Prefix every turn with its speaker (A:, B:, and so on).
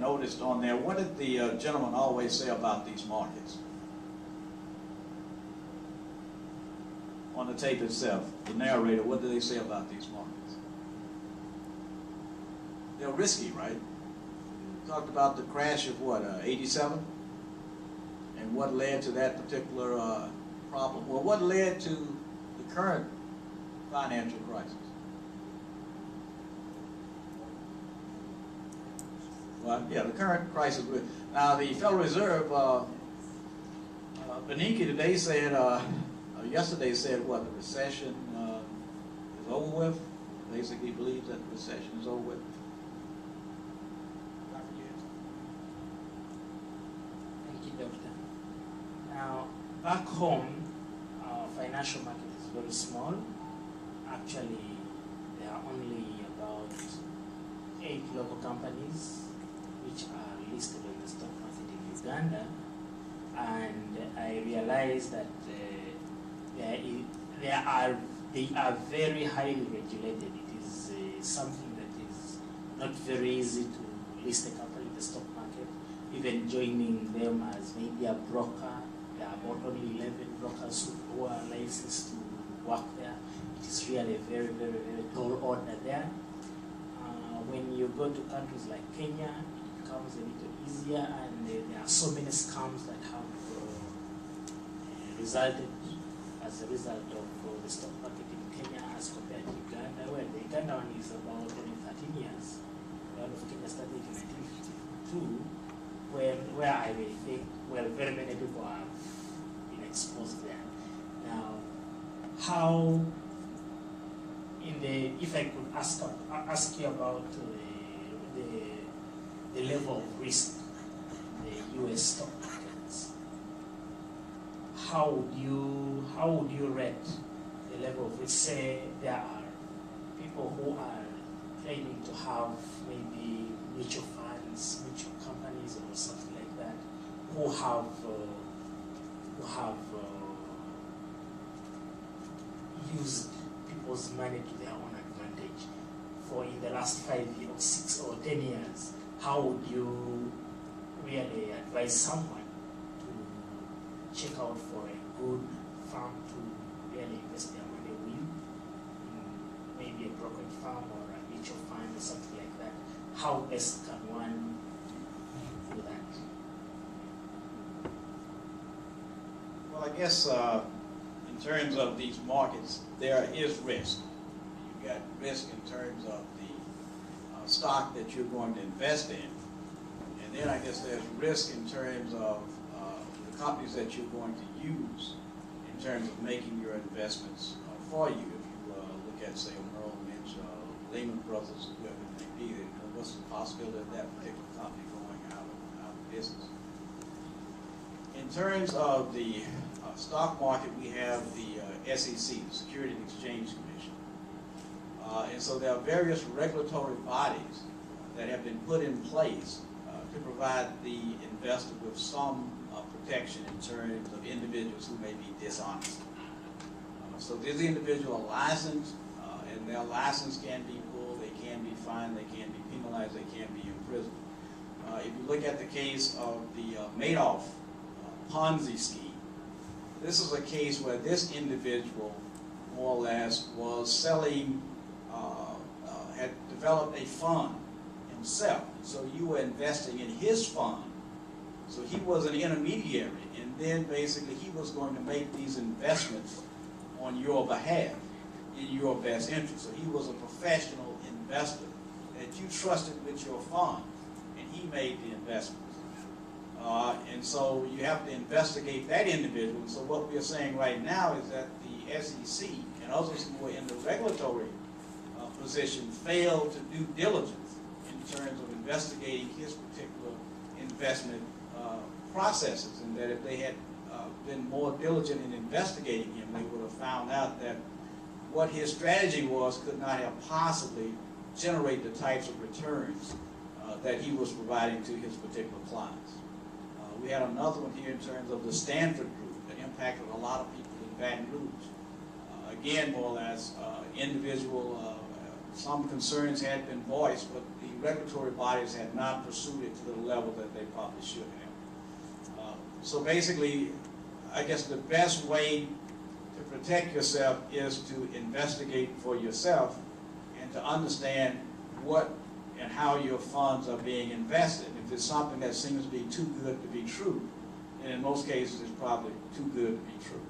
A: noticed on there, what did the gentleman always say about these markets? On the tape itself, the narrator, what did they say about these markets? They're risky, right? Talked about the crash of what, 87? And what led to that particular problem? Well, what led to the current financial crisis? Well, yeah, the current crisis. Now, the Federal Reserve, Bernanke today said, yesterday said what, the recession is over with? Basically believes that the recession is over with.
B: Thank you, Doctor. Now, back home, our financial market is very small. Actually, there are only about 8 local companies which are listed on the stock market in Uganda, and I realized that they are very highly regulated. It is something that is not very easy to list a company in the stock market. Even joining them as maybe a broker, there are about only 11 brokers who are licensed to work there. It is really a very, very, very tall order there. When you go to countries like Kenya, it becomes a little easier, and there are so many scams that have resulted as a result of the stock market in Kenya as compared to Uganda. Well, the Uganda one is about only 13 years. The one of Kenya started in 1952, where I really think, well, very many people have been exposed there. Now, how, if I could ask you about the level of risk in the US stock markets, how would you rate the level of risk? Say there are people who are claiming to have maybe mutual funds, mutual companies, or something like that, who have used people's money to their own advantage for in the last 5 years, 6 or 10 years. How would you really advise someone to check out for a good firm to really invest their money with, maybe a brokerage firm or a mutual fund or something like that? How best can one do that?
A: Well, I guess in terms of these markets, there is risk. You've got risk in terms of the stock that you're going to invest in. And then I guess there's risk in terms of the companies that you're going to use in terms of making your investments for you. If you look at, say, Merrill Lynch, Lehman Brothers, whoever it may be, what's the possibility of that particular company going out of business? In terms of the stock market, we have the SEC, the Securities and Exchange Commission. And so there are various regulatory bodies that have been put in place to provide the investor with some protection in terms of individuals who may be dishonest. So these individuals are licensed, and their license can be pulled, they can be fined, they can be penalized, they can be imprisoned. If you look at the case of the Madoff Ponzi scheme, this is a case where this individual, more or less, was selling, had developed a fund himself. So you were investing in his fund. So he was an intermediary, and then basically he was going to make these investments on your behalf in your best interest. So he was a professional investor that you trusted with your fund, and he made the investments. And so you have to investigate that individual. So what we're saying right now is that the SEC and others who were in the regulatory position failed to do diligence in terms of investigating his particular investment processes, and that if they had been more diligent in investigating him, they would have found out that what his strategy was could not have possibly generate the types of returns that he was providing to his particular clients. We had another one here in terms of the Stanford Group that impacted a lot of people in Baton Rouge. Again, more or less, individual, some concerns had been voiced, but the regulatory bodies had not pursued it to the level that they probably should have. So basically, I guess the best way to protect yourself is to investigate for yourself and to understand what and how your funds are being invested. If it's something that seems to be too good to be true, and in most cases it's probably too good to be true.